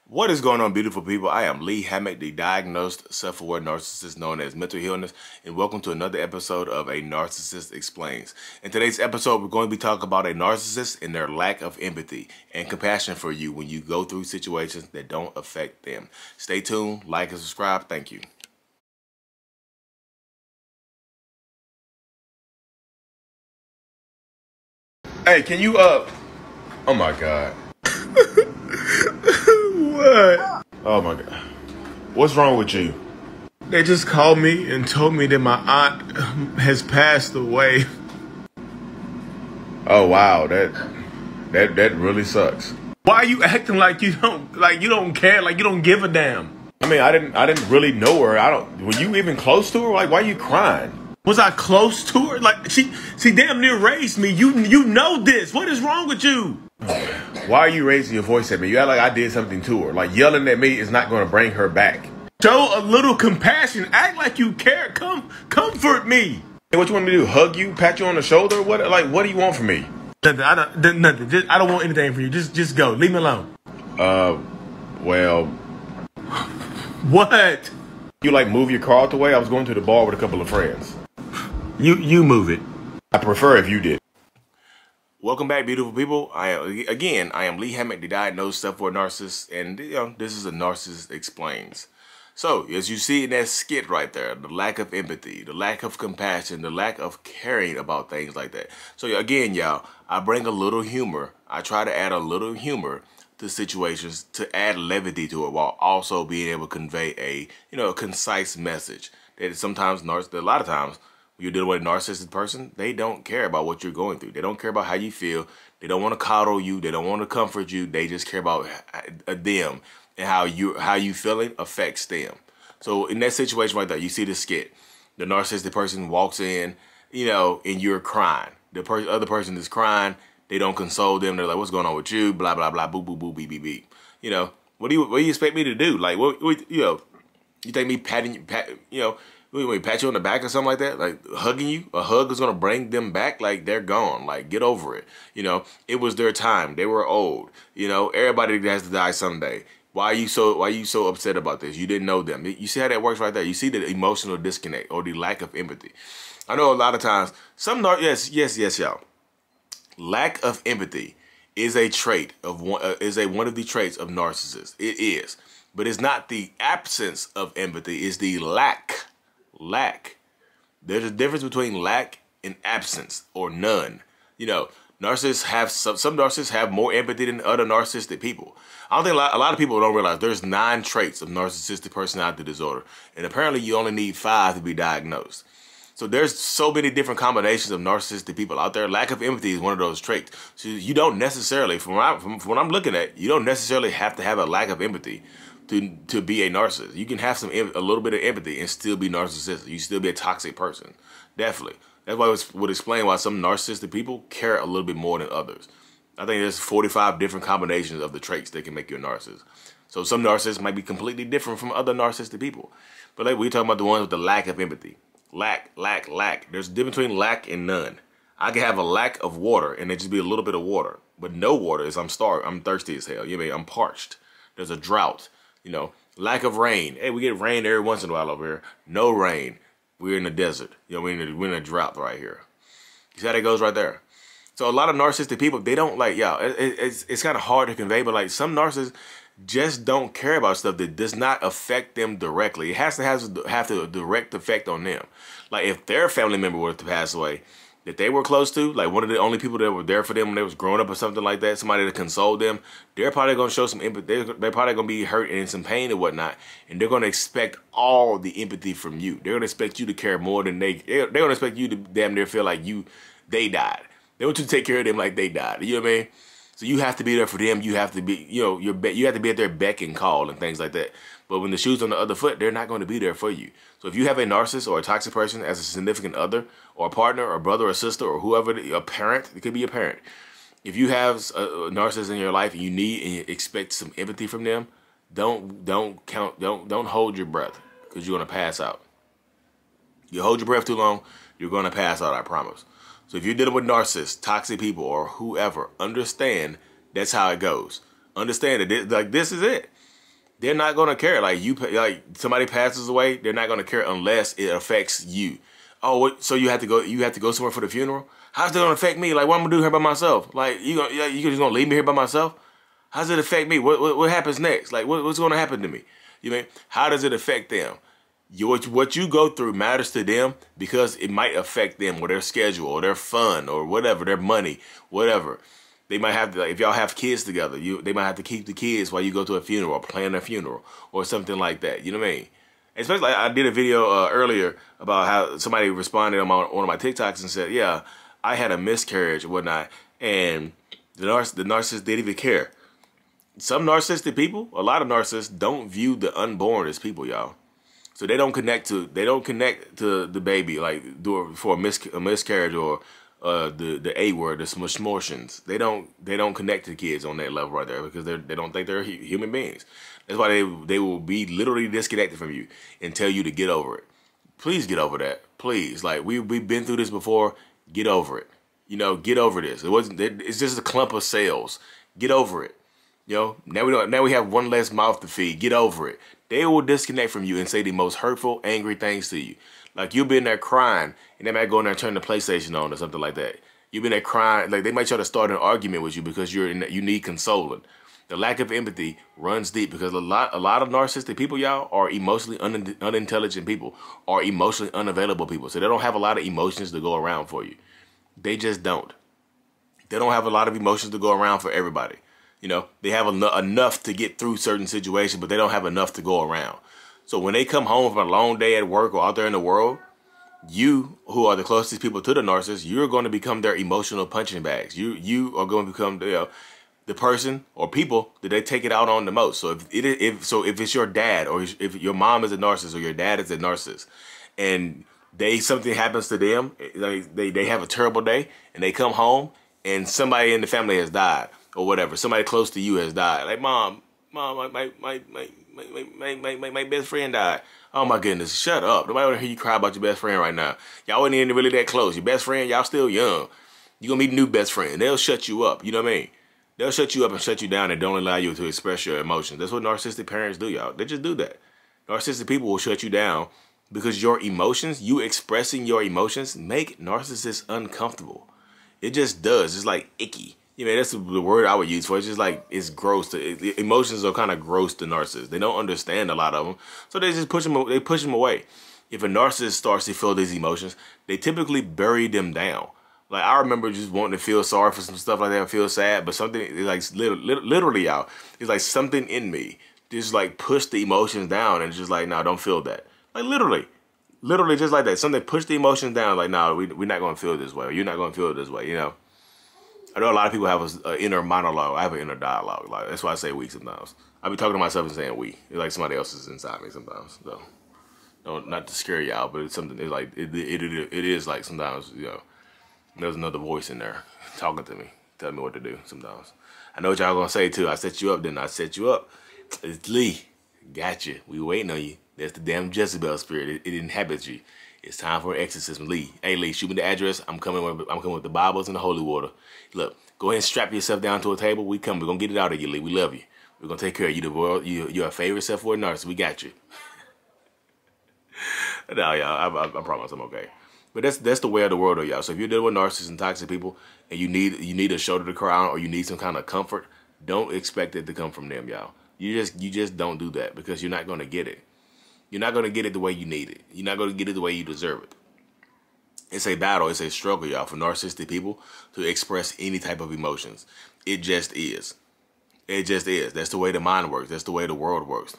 What is going on, beautiful people? I am Lee Hammock, the diagnosed self-aware narcissist known as mental illness, and welcome to another episode of A Narcissist Explains. In today's episode, we're going to be talking about a narcissist and their lack of empathy and compassion for you when you go through situations that don't affect them. Stay tuned, like and subscribe. Thank you. Hey, can you oh my God. What? Oh my God. What's wrong with you? They just called me and told me that my aunt has passed away. Oh wow, that really sucks. Why are you acting like you don't care, like you don't give a damn? I mean, I didn't really know her. Were you even close to her? Like, why are you crying? Was I close to her? Like she damn near raised me. You know this. What is wrong with you? Why are you raising your voice at me? You act like I did something to her. Like, yelling at me is not going to bring her back. Show a little compassion. Act like you care. Comfort me. Hey, what you want me to do? Hug you? Pat you on the shoulder? What do you want from me? Nothing. Nothing. I don't want anything from you. Just go. Leave me alone. Well. What? You like move your car out the way? I was going to the bar with a couple of friends. You move it. I prefer if you did. Welcome back, beautiful people. I am Lee Hammock, the diagnosed self-aware narcissist, and this is a Narcissist Explains. So, as you see in that skit right there, the lack of empathy, the lack of compassion, the lack of caring about things like that. So again, y'all, I bring a little humor. I try to add a little humor to situations to add levity to it, while also being able to convey a concise message. That sometimes, a lot of times, when you're dealing with a narcissistic person, they don't care about what you're going through. They don't care about how you feel. They don't want to coddle you. They don't want to comfort you. They just care about them and how you feeling affects them. So in that situation right there, you see the skit. The narcissistic person walks in, and you're crying. The other person is crying. They don't console them. They're like, "What's going on with you?" Blah blah blah. Boo boo boo beep beep beep. What do you expect me to do? Like, you think me patting you? We pat you on the back or something like that, like hugging you. A hug is gonna bring them back. Like, they're gone. Like, get over it. It was their time. They were old. Everybody has to die someday. Why are you so upset about this? You didn't know them. You see how that works right there. You see the emotional disconnect or the lack of empathy. I know a lot of times yes, y'all. Lack of empathy is a trait of one of the traits of narcissists. It is, but it's not the absence of empathy. It's the lack. There's a difference between lack and absence or none. Narcissists have some narcissists have more empathy than other narcissistic people. I don't think a lot of people don't realize there's 9 traits of narcissistic personality disorder, and apparently you only need 5 to be diagnosed. So there's so many different combinations of narcissistic people out there. Lack of empathy is one of those traits. So you don't necessarily, from what I'm looking at, you don't necessarily have to have a lack of empathy to be a narcissist. You can have a little bit of empathy and still be narcissistic. You still be a toxic person. Definitely. That's why it would explain why some narcissistic people care a little bit more than others. I think there's 45 different combinations of the traits that can make you a narcissist. So some narcissists might be completely different from other narcissistic people. But like we're talking about the ones with the lack of empathy. Lack. There's a difference between lack and none. I can have a lack of water and it just be a little bit of water. But no water is I'm starved. I'm thirsty as hell. I'm parched. There's a drought. Lack of rain. Hey, we get rain every once in a while over here. No rain. We're in the desert. We're in a drought right here. You see how that goes right there? So a lot of narcissistic people, they don't it's kind of hard to convey, but like some narcissists just don't care about stuff that does not affect them directly. It has to have a direct effect on them. Like if their family member were to pass away, that they were close to, like one of the only people that were there for them when they was growing up or something like that, somebody to console them, they're probably going to show some empathy. They're probably going to be hurt and in some pain and whatnot, and they're going to expect all the empathy from you. They're going to expect you to care more than they're going to expect you to damn near feel like they died. They want you to take care of them like they died. You know what I mean? So you have to be there for them. You have to be, you have to be at their beck and call and things like that. But when the shoe's on the other foot, they're not going to be there for you. So if you have a narcissist or a toxic person as a significant other or a partner or brother or sister or whoever, a parent, it could be a parent. If you have a narcissist in your life and you need and you expect some empathy from them, don't hold your breath because you're going to pass out. You hold your breath too long, you're going to pass out, I promise. So if you're dealing with narcissists, toxic people, or whoever, understand that's how it goes. Understand that this is it. they're not going to care. Like somebody passes away, they're not going to care unless it affects you. Oh, so you have to go somewhere for the funeral? How's that going to affect me? Like, what I'm going to do here by myself? Like, you just going to leave me here by myself? How's it affect me? What happens next? Like, what's going to happen to me? You mean, how does it affect them? What you go through matters to them because it might affect them or their schedule or their fun or whatever, their money, whatever. They might have to, like, if y'all have kids together, they might have to keep the kids while you go to a funeral or plan a funeral or something like that. You know what I mean? Especially, like, I did a video earlier about how somebody responded on one of my TikToks and said, yeah, I had a miscarriage and whatnot, and the narcissist didn't even care. Some narcissistic people, a lot of narcissists, don't view the unborn as people, y'all. So they don't connect to the baby, like for a miscarriage or the A word, the smortions. They don't connect to kids on that level right there because they don't think they're human beings. That's why they will be literally disconnected from you and tell you to get over it. Please get over that. Please, like we've been through this before. Get over it. You know, get over this. It's just a clump of cells. Get over it. You know, now we have one less mouth to feed. Get over it. They will disconnect from you and say the most hurtful, angry things to you. Like, you'll be in there crying, and they might go in there and turn the PlayStation on or something like that. You've been there crying. Like, they might try to start an argument with you because you need consoling. The lack of empathy runs deep because a lot of narcissistic people, y'all, are emotionally unintelligent people, are emotionally unavailable people. So they don't have a lot of emotions to go around for you. They just don't. They don't have a lot of emotions to go around for everybody. You know, they have enough to get through certain situations, but they don't have enough to go around. So when they come home from a long day at work or out there in the world, you, who are the closest people to the narcissist, you're going to become their emotional punching bags. You are going to become the person or people that they take it out on the most. So if it's your dad or if your mom is a narcissist or your dad is a narcissist, and something happens to them, like they have a terrible day and they come home and somebody in the family has died. Or whatever, somebody close to you has died. Like, mom, my best friend died. Oh my goodness, shut up. Nobody want to hear you cry about your best friend right now. Y'all wasn't even really that close. Your best friend, y'all still young. You're gonna meet a new best friend. They'll shut you up. You know what I mean? They'll shut you up and shut you down and don't allow you to express your emotions. That's what narcissistic parents do, y'all. They just do that. Narcissistic people will shut you down because your emotions, you expressing your emotions, make narcissists uncomfortable. It just does. It's like icky. You know, that's the word I would use for it. It's just like, it's gross. Emotions are kind of gross to narcissists. They don't understand a lot of them. So they just push them away. If a narcissist starts to feel these emotions, they typically bury them down. Like, I remember just wanting to feel sorry for some stuff like that, feel sad, but something, like, literally, y'all, it's like something in me just, like, push the emotions down and just like, no, don't feel that. Like, literally just like that. Something push the emotions down, like, no, we're not going to feel this way, or you're not going to feel this way, you know? I know a lot of people have an inner monologue. I have an inner dialogue. Like, that's why I say we sometimes. I be talking to myself and saying we. It's like somebody else is inside me sometimes. So, not to scare y'all, but it's something. It's like it is like sometimes, you know, there's another voice in there talking to me, telling me what to do. Sometimes I know what y'all gonna say too. I set you up, didn't I? Set you up. It's Lee. Got you. We waiting on you. That's the damn Jezebel spirit. It inhabits you. It's time for an exorcism. Lee. Hey, Lee, shoot me the address. I'm coming with the Bibles and the holy water. Look, go ahead and strap yourself down to a table. We come. We're going to get it out of you, Lee. We love you. We're going to take care of you. The world, you're a favorite self for a narcissist. We got you. No, y'all, I promise I'm okay. But that's the way of the world, though, y'all. So if you're dealing with narcissists and toxic people and you need a shoulder to cry on or you need some kind of comfort, don't expect it to come from them, y'all. You just don't do that because you're not going to get it. You're not going to get it the way you need it. You're not going to get it the way you deserve it. It's a battle. It's a struggle, y'all, for narcissistic people to express any type of emotions. It just is. It just is. That's the way the mind works. That's the way the world works.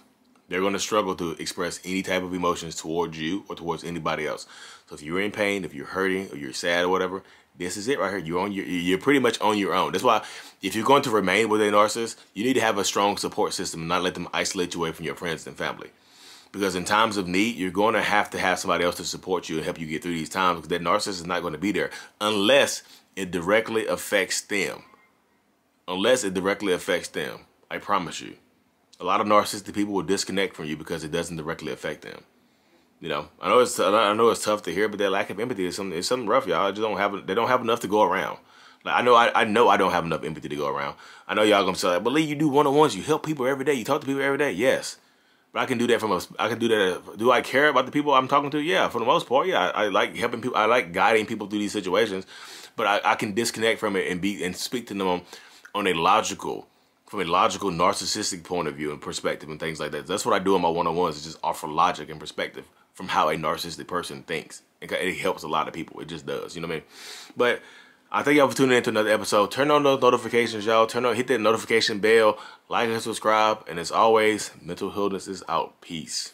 They're going to struggle to express any type of emotions towards you or towards anybody else. So if you're in pain, if you're hurting, or you're sad or whatever, this is it right here. You're pretty much on your own. That's why if you're going to remain with a narcissist, you need to have a strong support system and not let them isolate you away from your friends and family. Because in times of need, you're going to have somebody else to support you and help you get through these times because that narcissist is not going to be there unless it directly affects them. Unless it directly affects them. I promise you. A lot of narcissistic people will disconnect from you because it doesn't directly affect them. You know, I know it's tough to hear, but their lack of empathy is something rough, y'all. They don't have enough to go around. Like I know I don't have enough empathy to go around. I know y'all gonna say, like, but Lee, you do one-on-ones, you help people every day, you talk to people every day. Yes. But I can do that I can do that. Do I care about the people I'm talking to? Yeah, for the most part, yeah. I like helping people. I like guiding people through these situations. But I can disconnect from it and speak to them on a logical, from a logical narcissistic point of view and perspective and things like that. That's what I do in my one-on-ones, is just offer logic and perspective from how a narcissistic person thinks. It helps a lot of people. It just does. You know what I mean? But I thank y'all for tuning in to another episode. Turn on those notifications, y'all. Hit that notification bell, like and subscribe. And as always, mental illness is out. Peace.